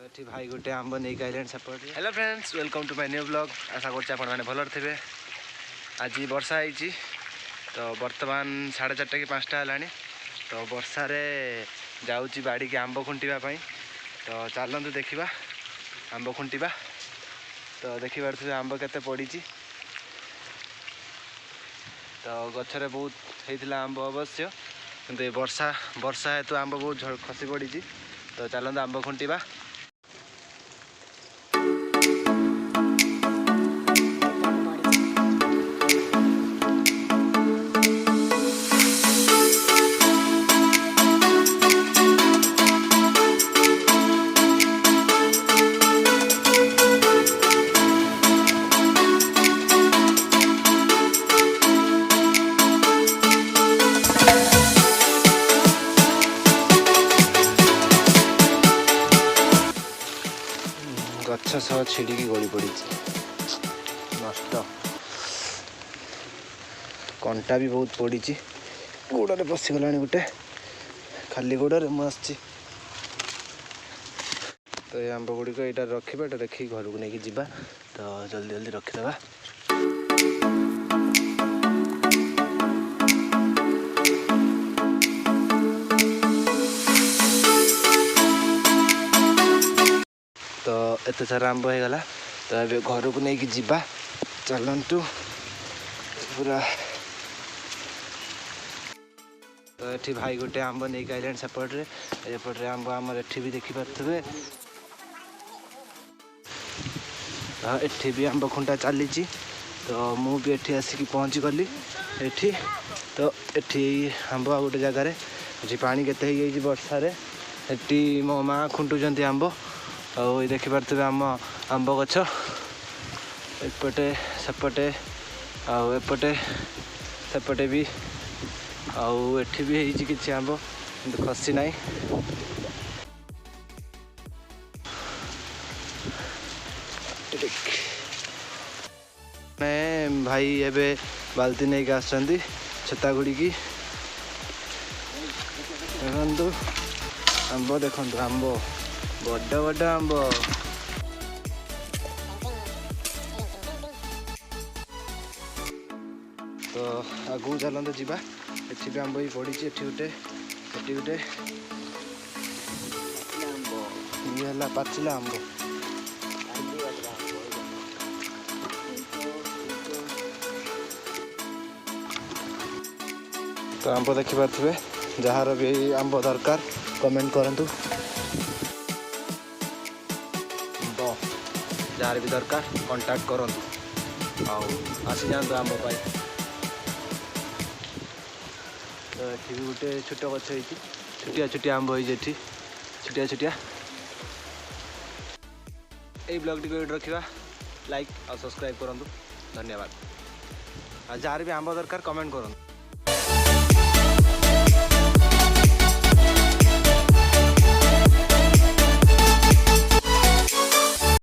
ये भाई गोटे आंब नहीं आइले support. Hello friends, welcome to my new blog. आशा कर भल थे। आज वर्षा होती तो बर्तमान 4:30 कि 5टा है तो वर्षार जाऊँगी बाड़ी की आंब खुंटापी। तो चलतु देखा आंब खुंटा। तो देखिपे आंब केते पड़ी। तो गचरे बहुत होता आंब अवश्य किंतु वर्षा हेतु आंब बहुत खसी पड़ी। तो चलतु आंब खुंटा। गछ सह छिड़की गली पड़ी नष्ट। कंटा भी बहुत पड़ी। गोड़े पशिगला गोटे खाली गोड़े मुझे। तो ये आंब गुड़िक यहाँ रखा देखिए घर को लेकिन जावा। तो जल्दी जल्दी रखीदे। तो एत सारा आंब होगला। तो ये घर को लेकिन जावा। चलतु पूरा। तो ये भाई गोटे आंब नहीं आइले सेपटे। एपटे आंब आमर एठी भी देखिपे। एठी भी आंब खुंटा चली। तो मु भी एठी आसिक पहुँची गली एठी। तो एठी आंब आ गोटे जगार ये पानी केते वर्षार एटी मो माँ खुंटुंट आंब। और देखिपे आम आंब गछ एपटे सेपटे एपटे सेपटे भी एठी भी होती किसी आंब कि खसी ना। मैं भाई एबे बाल्टी नहीं के आसछंती छता गुड़ी की। देखु आंब देखु आंब बड़ बड़ आंब। तो आगू चलते जावा। एठी भी आंब ही पड़ी। एठी गोटे एठी गोटे ये है पाचिला आंब। तो आंब देखिपे जार भी आंब दरकार कमेंट करंतु। जार भी दरकार कांटेक्ट करंतु। आसी जातु आंब पाई। तो ये भी गोटे छोट गछ होती छुटिया छुटिया आंब होती छुटिया छुटिया। यही ब्लॉग टी रखा लाइक और सब्सक्राइब करूँ। धन्यवाद। जार भी आंब दरकार कमेंट करूँ।